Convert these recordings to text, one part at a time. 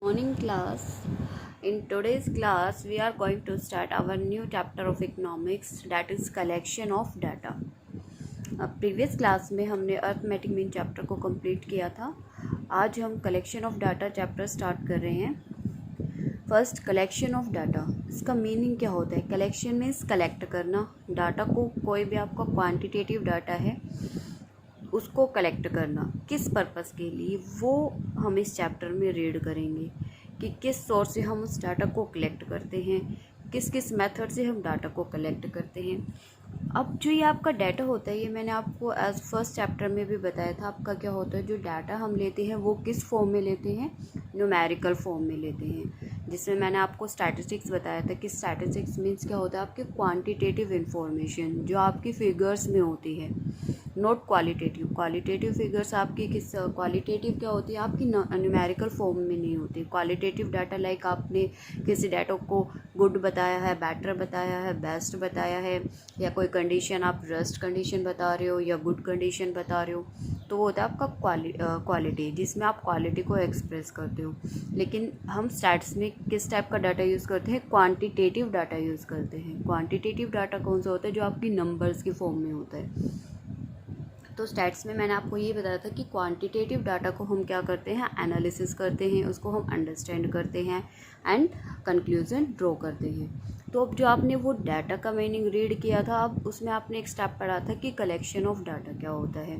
Morning class. In today's class we are going to start our new chapter of economics, that is collection of data. Previous class में हमने arithmetic mean chapter को complete किया था. आज हम collection of data chapter start कर रहे हैं. First, collection of data. इसका मीनिंग क्या होता है? कलेक्शन मीन्स कलेक्ट करना. डाटा को, कोई भी आपका क्वांटिटेटिव डाटा है उसको कलेक्ट करना. किस पर्पस के लिए, वो हम इस चैप्टर में रीड करेंगे कि किस सोर्स से हम उस डाटा को कलेक्ट करते हैं, किस किस मेथड से हम डाटा को कलेक्ट करते हैं. अब जो ये आपका डाटा होता है, ये मैंने आपको एज फर्स्ट चैप्टर में भी बताया था. आपका क्या होता है, जो डाटा हम लेते हैं वो किस फॉर्म में लेते हैं? न्यूमेरिकल फॉर्म में लेते हैं. जिसमें मैंने आपको स्टैटिस्टिक्स बताया था कि स्टैटिस्टिक्स मीन्स क्या होता है, आपके क्वांटिटेटिव इन्फॉर्मेशन जो आपकी फिगर्स में होती है, नॉट क्वालिटेटिव. क्वालिटेटिव फिगर्स आपकी किस, क्वालिटेटिव क्या होती है, आपकी न्यूमेरिकल फॉर्म में नहीं होती. क्वालिटेटिव डाटा लाइक आपने किसी डाटा को गुड बताया है, बेटर बताया है, बेस्ट बताया है, या कोई कंडीशन आप रस्ट कंडीशन बता रहे हो या गुड कंडीशन बता रहे हो, तो वो होता है आपका क्वालिटी, जिसमें आप क्वालिटी को एक्सप्रेस करते हो. लेकिन हम स्टैट्स में किस टाइप का डाटा यूज़ करते हैं? क्वांटिटेटिव डाटा यूज़ करते हैं. क्वांटिटेटिव डाटा कौन सा होता है? जो आपकी नंबर्स की फॉर्म में होता है. तो स्टैट्स में मैंने आपको ये बताया था कि क्वांटिटेटिव डाटा को हम क्या करते हैं? एनालिसिस करते हैं, उसको हम अंडरस्टैंड करते हैं एंड कंक्लूजन ड्रॉ करते हैं. तो अब जो आपने वो डाटा का मीनिंग रीड किया था, अब उसमें आपने एक स्टेप पढ़ा था कि कलेक्शन ऑफ डाटा क्या होता है.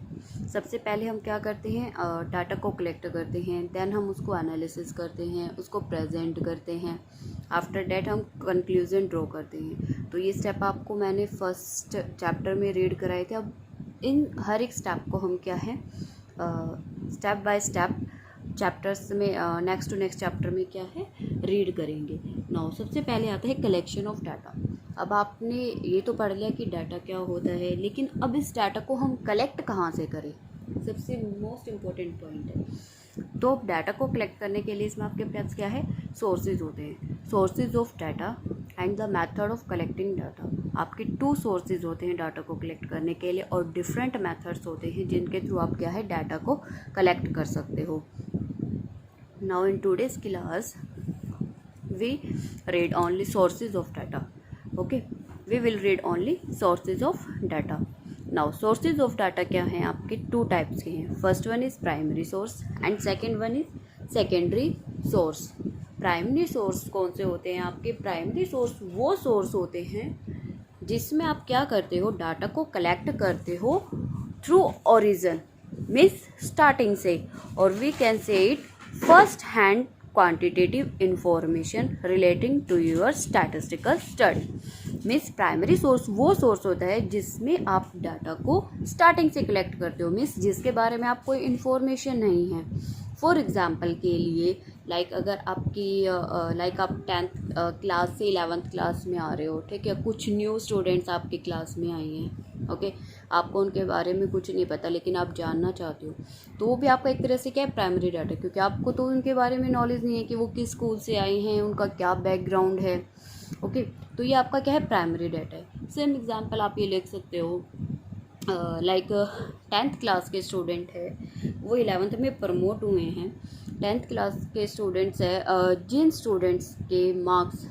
सबसे पहले हम क्या करते हैं? डाटा को कलेक्ट करते हैं, देन हम उसको एनालिसिस करते हैं, उसको प्रेजेंट करते हैं. आफ्टर डैट हम कंक्लूजन ड्रॉ करते हैं. तो ये स्टेप आपको मैंने फर्स्ट चैप्टर में रीड कराए थे. अब इन हर एक स्टेप को हम क्या है, स्टेप बाय स्टेप चैप्टर्स में नेक्स्ट टू नेक्स्ट चैप्टर में क्या है, रीड करेंगे. नाउ सबसे पहले आता है कलेक्शन ऑफ डाटा. अब आपने ये तो पढ़ लिया कि डाटा क्या होता है, लेकिन अब इस डाटा को हम कलेक्ट कहाँ से करें, सबसे मोस्ट इम्पोर्टेंट पॉइंट है. तो डाटा को कलेक्ट करने के लिए इसमें आपके पास क्या है, सोर्सेज होते हैं. Sources of data and the method of collecting data. आपके टू सोर्सेज होते हैं डाटा को कलेक्ट करने के लिए, और डिफरेंट मेथड्स होते हैं जिनके थ्रू आप क्या है, डाटा को कलेक्ट कर सकते हो. Now in today's class we read only sources of data. Okay, we will read only sources of data. Now sources of data क्या हैं? आपके टू टाइप्स के हैं. First one is primary source and second one is secondary source. Primary source कौन से होते हैं आपके? प्राइमरी सोर्स वो सोर्स होते हैं जिसमें आप क्या करते हो, डाटा को कलेक्ट करते हो थ्रू ओरिजिन, मीन्स स्टार्टिंग से, और we can say it first hand quantitative information relating to your statistical study. Means primary source वो सोर्स होता है जिसमें आप डाटा को स्टार्टिंग से कलेक्ट करते हो, मीन्स जिसके बारे में आप कोई इन्फॉर्मेशन नहीं है. फॉर एग्जाम्पल के लिए लाइक अगर आपकी लाइक आप 10th क्लास से 11th क्लास में आ रहे हो, ठीक है, कुछ न्यू स्टूडेंट्स आपकी क्लास में आई हैं, ओके, आपको उनके बारे में कुछ नहीं पता लेकिन आप जानना चाहते हो, तो वो भी आपका एक तरह से क्या है, प्राइमरी डाटा, क्योंकि आपको तो उनके बारे में नॉलेज नहीं है कि वो किस स्कूल से आए हैं, उनका क्या बैकग्राउंड है. ओके, तो ये आपका क्या है, प्राइमरी डाटा है. सेम एग्जांपल आप ये लिख सकते हो, लाइक 10th क्लास के स्टूडेंट है, वो 11th में प्रमोट हुए हैं. 10th क्लास के स्टूडेंट्स है, जिन स्टूडेंट्स के मार्क्स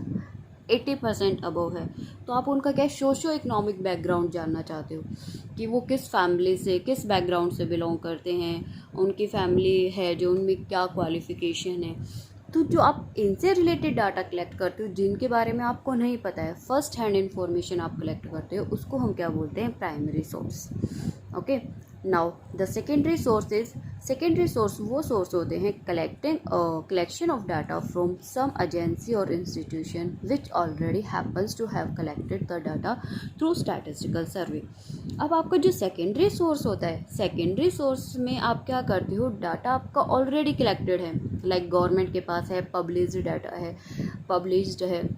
80% अबव है, तो आप उनका क्या सोशो इकोनॉमिक बैकग्राउंड जानना चाहते हो कि वो किस फैमिली से, किस बैकग्राउंड से बिलोंग करते हैं, उनकी फैमिली है जो, उनमें क्या क्वालिफ़िकेशन है. तो जो आप इनसे रिलेटेड डाटा कलेक्ट करते हो, जिनके बारे में आपको नहीं पता है, फर्स्ट हैंड इन्फॉर्मेशन आप कलेक्ट करते हो, उसको हम क्या बोलते हैं, primary source. Okay, now the secondary sources. Secondary source वो सोर्स होते हैं collection of data from some agency और institution which already happens to have collected the data through statistical survey. अब आपका जो सेकेंडरी सोर्स होता है, सेकेंडरी सोर्स में आप क्या करते हो, डाटा आपका ऑलरेडी कलेक्टेड है, लाइक गवर्नमेंट के पास है, पब्लिश्ड डाटा है, पब्लिश्ड है.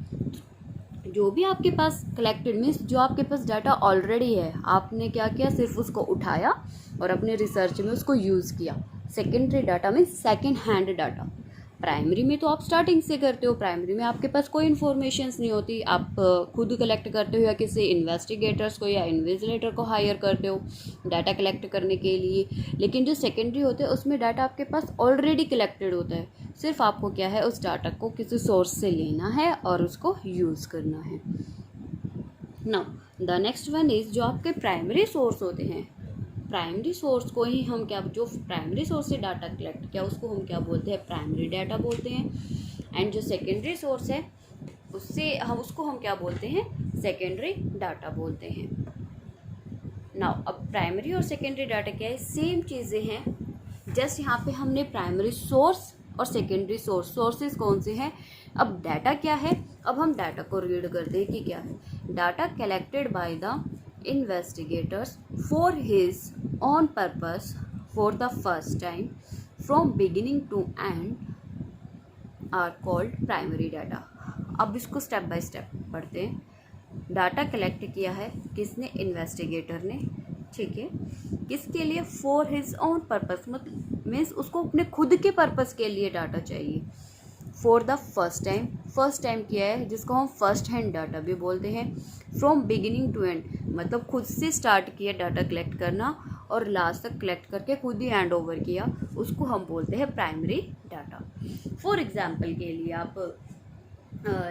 जो भी आपके पास कलेक्टेड मीन्स जो आपके पास डाटा ऑलरेडी है, आपने क्या किया, सिर्फ उसको उठाया और अपने रिसर्च में उसको यूज़ किया. Secondary data means second hand data. Primary में तो आप स्टार्टिंग से करते हो, प्राइमरी में आपके पास कोई इन्फॉर्मेशंस नहीं होती, आप खुद कलेक्ट करते हो या किसी इन्वेस्टिगेटर्स को या इन्विजिलेटर को हायर करते हो डाटा कलेक्ट करने के लिए। लेकिन जो सेकेंडरी होते हैं उसमें डाटा आपके पास ऑलरेडी कलेक्टेड होता है, सिर्फ आपको क्या है उस डाटा को किसी सोर्स से लेना है और उसको यूज़ करना है। Now the next one is जो आपके प्राइमरी सोर्स होते हैं, प्राइमरी सोर्स को ही हम क्या, जो प्राइमरी सोर्स से डाटा कलेक्ट किया उसको हम क्या बोलते हैं, प्राइमरी डाटा बोलते हैं। एंड जो सेकेंडरी सोर्स है उसको हम क्या बोलते हैं, सेकेंडरी डाटा बोलते हैं। नाउ अब प्राइमरी और सेकेंडरी डाटा क्या है, सेम चीज़ें हैं, जस्ट यहाँ पे हमने प्राइमरी सोर्स और सेकेंडरी सोर्सेज कौन से हैं। अब डाटा क्या है, अब हम डाटा को रीड करते हैं कि क्या है। Data collected by the investigators for his own purpose for the first time from beginning to end are called primary data। अब इसको स्टेप बाय स्टेप पढ़ते हैं। डाटा कलेक्ट किया है किसने, इन्वेस्टिगेटर ने, ठीक है, किसके लिए, फॉर हिज ओन पर्पस, मतलब मीन्स उसको अपने खुद के पर्पस के लिए डाटा चाहिए। फॉर द फर्स्ट टाइम किया है जिसको हम फर्स्ट हैंड डाटा भी बोलते हैं। फ्रॉम बिगिनिंग टू एंड मतलब खुद से स्टार्ट किया डाटा कलेक्ट करना और लास्ट तक कलेक्ट करके खुद ही हैंड ओवर किया, उसको हम बोलते हैं प्राइमरी डाटा। फॉर एग्जांपल के लिए आप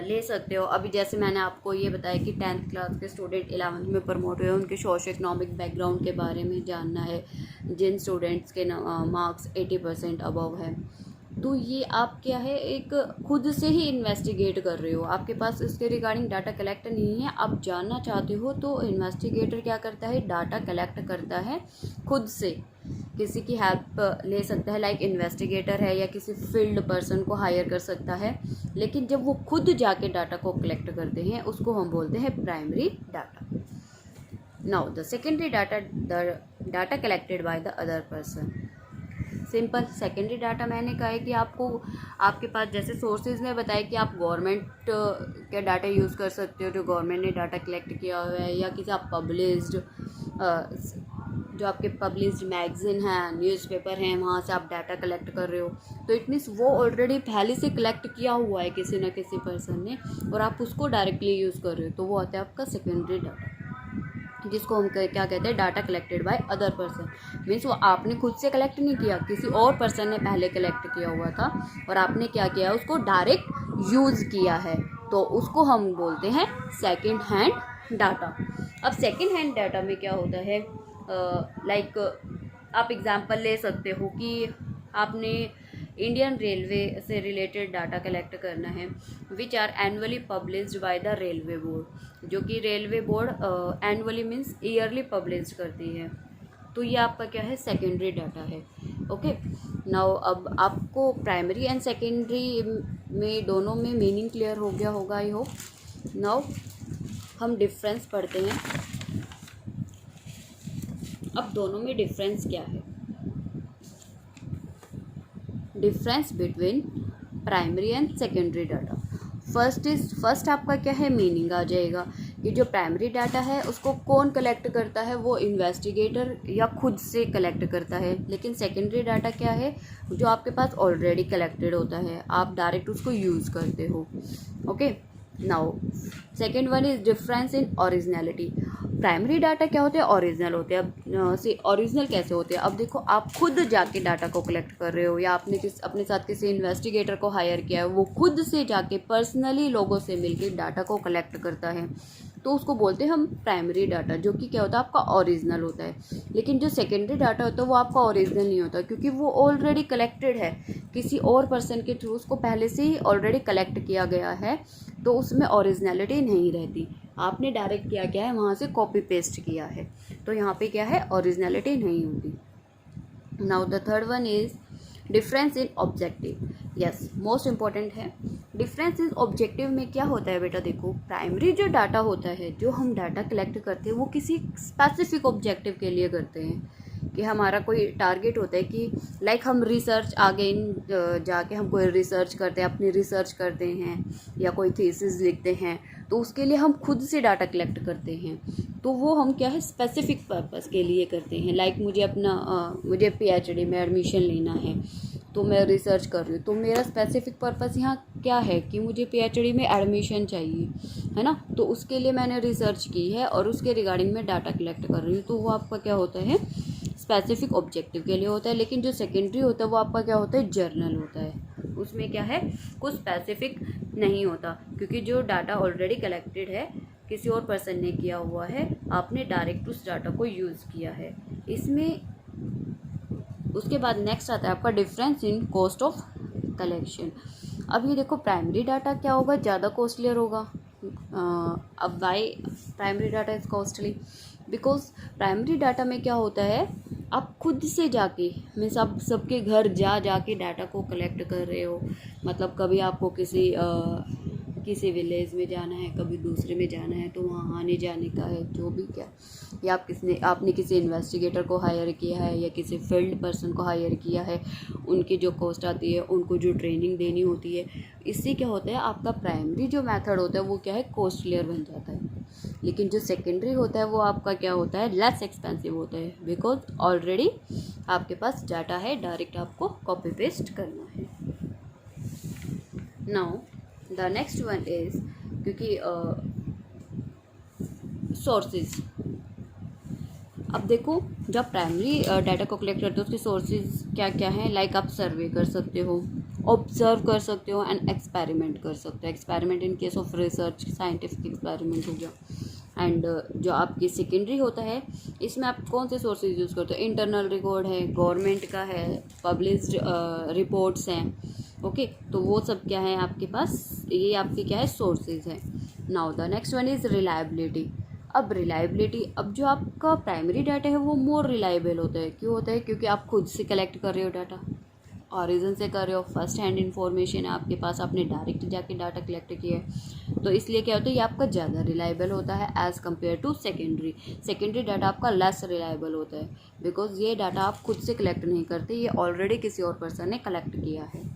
ले सकते हो, अभी जैसे मैंने आपको ये बताया कि 10th क्लास के स्टूडेंट 11th में प्रमोट हुए, उनके सोशो इकोनॉमिक बैकग्राउंड के बारे में जानना है, जिन स्टूडेंट्स के मार्क्स 80% अबव है, तो ये आप क्या है एक खुद से ही इन्वेस्टिगेट कर रहे हो, आपके पास इसके रिगार्डिंग डाटा कलेक्ट नहीं है, आप जानना चाहते हो, तो इन्वेस्टिगेटर क्या करता है, डाटा कलेक्ट करता है खुद से, किसी की हेल्प ले सकता है, लाइक इन्वेस्टिगेटर है या किसी फील्ड पर्सन को हायर कर सकता है, लेकिन जब वो खुद जाके डाटा को कलेक्ट करते हैं उसको हम बोलते हैं primary data. Now the secondary data, the data collected by the other person. Simple secondary data मैंने कहा है कि आपको आपके पास जैसे सोर्सेज ने बताया कि आप गवर्नमेंट के डाटा यूज़ कर सकते हो, जो गवर्नमेंट ने डाटा कलेक्ट किया हुआ है, या किसी आप पब्लिश्ड जो आपके पब्लिश्ड मैगज़ीन हैं, न्यूज़पेपर हैं, वहाँ से आप डाटा कलेक्ट कर रहे हो, तो इट मीन्स वो ऑलरेडी पहले से कलेक्ट किया हुआ है किसी न किसी पर्सन ने और आप उसको डायरेक्टली यूज़ कर रहे हो, तो वो आता है आपका सेकेंडरी डाटा, जिसको हम क्या कहते हैं, data collected by other person. Means वो आपने खुद से कलेक्ट नहीं किया, किसी और पर्सन ने पहले कलेक्ट किया हुआ था और आपने क्या किया, उसको डायरेक्ट यूज़ किया है, तो उसको हम बोलते हैं सेकंड हैंड डाटा। अब सेकंड हैंड डाटा में क्या होता है, लाइक आप एग्जांपल ले सकते हो कि आपने इंडियन रेलवे से रिलेटेड डाटा कलेक्ट करना है, which are annually published by the railway board, जो कि railway board annually means yearly publish करती है, तो ये आपका क्या है, सेकेंडरी डाटा है। ओके, नाउ अब आपको प्राइमरी एंड सेकेंडरी में दोनों में मीनिंग क्लियर हो गया होगा, आई होप। नाउ हम डिफरेंस पढ़ते हैं, अब दोनों में डिफरेंस क्या है। Difference between primary and secondary data, first आपका क्या है, मीनिंग आ जाएगा कि जो प्राइमरी डाटा है उसको कौन कलेक्ट करता है, वो इन्वेस्टिगेटर या खुद से कलेक्ट करता है, लेकिन सेकेंडरी डाटा क्या है, जो आपके पास ऑलरेडी कलेक्टेड होता है, आप डायरेक्ट उसको यूज़ करते हो। Okay, now second one is difference in originality. Primary data क्या होते हैं, ओरिजिनल होते हैं। अब ओरिजिनल कैसे होते हैं, अब देखो आप खुद जाके डाटा को कलेक्ट कर रहे हो या आपने अपने साथ किसी इन्वेस्टिगेटर को हायर किया है, वो खुद से जाके पर्सनली लोगों से मिलकर डाटा को कलेक्ट करता है, तो उसको बोलते हैं हम प्राइमरी डाटा, जो कि क्या होता है, आपका ओरिजिनल होता है। लेकिन जो सेकेंडरी डाटा होता है वो आपका ओरिजिनल नहीं होता, क्योंकि वो ऑलरेडी कलेक्टेड है किसी और पर्सन के थ्रू, उसको पहले से ही ऑलरेडी कलेक्ट किया गया है, तो उसमें ओरिजिनलिटी नहीं रहती, आपने डायरेक्ट क्या है, वहाँ से कॉपी पेस्ट किया है, तो यहाँ पे क्या है, ओरिजिनलिटी नहीं होती। Now the third one is difference in objective. Yes, most important है। डिफरेंस इन ऑब्जेक्टिव में क्या होता है बेटा, देखो प्राइमरी जो डाटा होता है, जो हम डाटा कलेक्ट करते हैं, वो किसी स्पेसिफिक ऑब्जेक्टिव के लिए करते हैं, कि हमारा कोई टारगेट होता है कि लाइक हम रिसर्च आगे जाके हम कोई रिसर्च करते हैं, अपनी रिसर्च करते हैं या कोई थीसिस लिखते हैं, तो उसके लिए हम खुद से डाटा कलेक्ट करते हैं, तो वो हम क्या है, स्पेसिफिक पर्पस के लिए करते हैं। लाइक मुझे PhD में एडमिशन लेना है, तो मैं रिसर्च कर रही हूँ, तो मेरा स्पेसिफिक पर्पस यहाँ क्या है कि मुझे पीएचडी में एडमिशन चाहिए, है ना। तो उसके लिए मैंने रिसर्च की है और उसके रिगार्डिंग मैं डाटा कलेक्ट कर रही हूँ। तो वो आपका क्या होता है, स्पेसिफिक ऑब्जेक्टिव के लिए होता है। लेकिन जो सेकेंडरी होता है वो आपका क्या होता है, जर्नल होता है। उसमें क्या है, कुछ स्पेसिफिक नहीं होता, क्योंकि जो डाटा ऑलरेडी कलेक्टेड है, किसी और पर्सन ने किया हुआ है, आपने डायरेक्ट उस डाटा को यूज़ किया है इसमें। उसके बाद नेक्स्ट आता है आपका difference in cost of collection. अब ये देखो, प्राइमरी डाटा क्या होगा, ज़्यादा कॉस्टलियर होगा। अब why primary data is costly, because primary data में क्या होता है, आप खुद से जाके, मीन्स आप सबके घर जा के डाटा को कलेक्ट कर रहे हो। मतलब कभी आपको किसी विलेज में जाना है, कभी दूसरे में जाना है, तो वहाँ आने जाने का है, जो भी क्या, या आपने किसी इन्वेस्टिगेटर को हायर किया है या किसी फील्ड पर्सन को हायर किया है, उनकी जो कॉस्ट आती है, उनको जो ट्रेनिंग देनी होती है। इससे क्या होता है, आपका प्राइमरी जो मेथड होता है वो क्या है, कॉस्टलियर बन जाता है। लेकिन जो सेकेंडरी होता है वो आपका क्या होता है, लेस एक्सपेंसिव होता है, बिकॉज ऑलरेडी आपके पास डाटा है, डायरेक्ट आपको कॉपी पेस्ट करना है। Now the next one is, क्योंकि सोर्सेज, अब देखो जब प्राइमरी डाटा को कलेक्ट करते हो उसके सोर्सेज क्या क्या हैं, लाइक आप सर्वे कर सकते हो, ऑब्जर्व कर सकते हो एंड एक्सपेरिमेंट कर सकते हो। Experiment in case of research, scientific experiment हो गया। एंड जो आपकी सेकेंडरी होता है, इसमें आप कौन से सोर्सेज यूज़ करते हो, इंटरनल रिकॉर्ड है, गवर्नमेंट का है, पब्लिश्ड रिपोर्ट्स हैं, ओके। तो वो सब क्या है आपके पास, ये आपके क्या है, सोर्सेज है। Now the next one is reliability. अब रिलायबिलिटी, अब जो आपका प्राइमरी डाटा है वो मोर रिलायबल होता है। क्यों होता है, क्योंकि आप खुद से कलेक्ट कर रहे हो डाटा, ऑरिजिन से कर रहे हो, फर्स्ट हैंड इन्फॉर्मेशन है आपके पास, आपने डायरेक्ट जाके डाटा कलेक्ट किया है। तो इसलिए क्या होता है, ये आपका ज़्यादा रिलायबल होता है as compare to secondary. Secondary data आपका लेस रिलायबल होता है, बिकॉज ये डाटा आप खुद से कलेक्ट नहीं करते, ये ऑलरेडी किसी और पर्सन ने कलेक्ट किया है।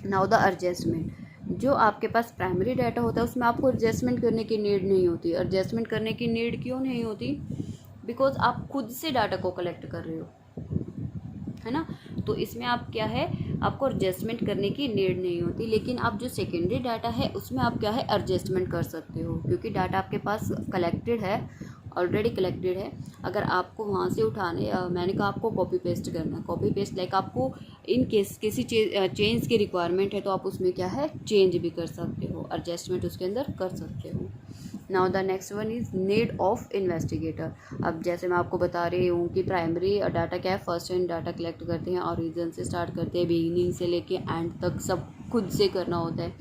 नाउ द एडजस्टमेंट, जो आपके पास प्राइमरी डाटा होता है उसमें आपको एडजस्टमेंट करने की नीड नहीं होती। एडजस्टमेंट करने की नीड क्यों नहीं होती, बिकॉज आप खुद से डाटा को कलेक्ट कर रहे हो, है ना। तो इसमें आप क्या है, आपको एडजस्टमेंट करने की नीड नहीं होती। लेकिन आप जो सेकेंडरी डाटा है उसमें आप क्या है, एडजस्टमेंट कर सकते हो, क्योंकि डाटा आपके पास कलेक्टेड है, ऑलरेडी कलेक्टेड है। अगर आपको वहाँ से उठाने, मैंने कहा आपको कॉपी पेस्ट करना है, कॉपी पेस्ट लाइक आपको इन केस किसी चेंज की रिक्वायरमेंट है तो आप उसमें क्या है, चेंज भी कर सकते हो, एडजस्टमेंट उसके अंदर कर सकते हो। Now the next one is need of investigator. अब जैसे मैं आपको बता रही हूँ कि प्राइमरी डाटा क्या है, फर्स्ट हैंड डाटा कलेक्ट करते हैं, ऑरिजिन से स्टार्ट करते हैं, बिगिनिंग से लेके एंड तक सब खुद से करना होता है।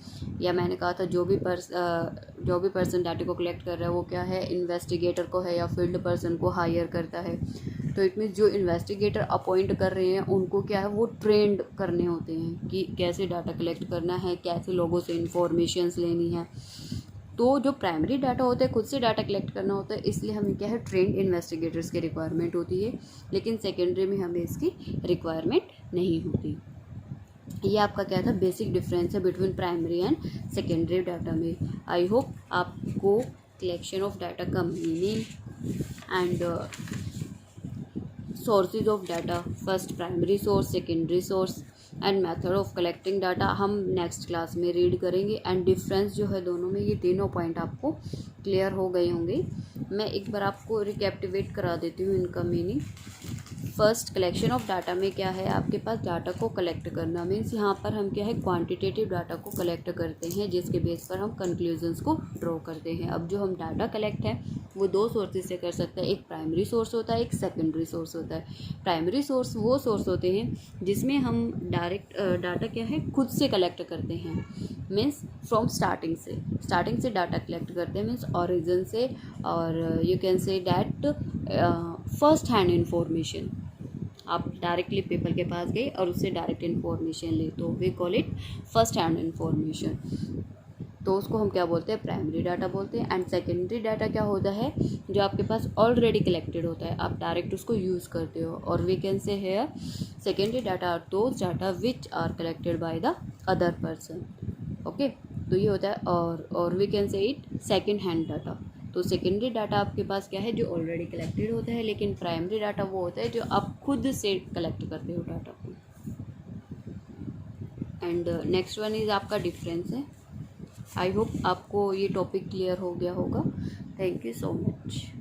या मैंने कहा था जो भी पर्सन डाटा को कलेक्ट कर रहा है वो क्या है, इन्वेस्टिगेटर को है या फील्ड पर्सन को हायर करता है। तो इट मीन्स जो इन्वेस्टिगेटर अपॉइंट कर रहे हैं उनको क्या है, वो ट्रेंड करने होते हैं कि कैसे डाटा कलेक्ट करना है, कैसे लोगों से इंफॉर्मेशंस लेनी है। तो जो प्राइमरी डाटा होता है खुद से डाटा कलेक्ट करना होता है, इसलिए हमें क्या है, ट्रेंड इन्वेस्टिगेटर्स की रिक्वायरमेंट होती है। लेकिन सेकेंडरी में हमें इसकी रिक्वायरमेंट नहीं होती। ये आपका क्या था, बेसिक डिफरेंस है between primary and secondary data में। आई होप आपको कलेक्शन ऑफ डाटा का meaning and sources of data, first primary source, secondary source and method of collecting data हम नेक्स्ट क्लास में रीड करेंगे। एंड डिफरेंस जो है दोनों में, ये तीनों पॉइंट आपको क्लियर हो गए होंगे। मैं एक बार आपको रिकैप्टिवेट करा देती हूँ इनका meaning. First, collection of data में क्या है, आपके पास डाटा को कलेक्ट करना मीन्स यहाँ पर हम क्या है, क्वांटिटेटिव डाटा को कलेक्ट करते हैं, जिसके बेस पर हम कंक्लूजन्स को ड्रॉ करते हैं। अब जो हम डाटा कलेक्ट है वो दो सोर्सेज से कर सकते हैं, एक प्राइमरी सोर्स होता है, एक सेकेंडरी सोर्स होता है। प्राइमरी सोर्स वो सोर्स होते हैं जिसमें हम डायरेक्ट डाटा क्या है, खुद से कलेक्ट करते हैं, मीन्स फ्रॉम स्टार्टिंग से डाटा कलेक्ट करते हैं, मीन्स ऑरिजिन से, और you can say that first hand information. आप डायरेक्टली पीपल के पास गए और उससे डायरेक्ट इन्फॉर्मेशन ले, तो we call it first hand information. तो उसको हम क्या बोलते हैं, प्राइमरी डाटा बोलते हैं। एंड सेकेंडरी डाटा क्या होता है, जो आपके पास ऑलरेडी कलेक्टेड होता है, आप डायरेक्ट उसको यूज़ करते हो। और we can say here secondary data are those data which are collected by the other person, okay. तो ये होता है। और we can say it second hand data. तो सेकेंडरी डाटा आपके पास क्या है, जो ऑलरेडी कलेक्टेड होता है, लेकिन प्राइमरी डाटा वो होता है जो आप खुद से कलेक्ट करते हो डाटा को। एंड नेक्स्ट वन इज़ आपका डिफरेंस है। आई होप आपको ये टॉपिक क्लियर हो गया होगा। Thank you so much.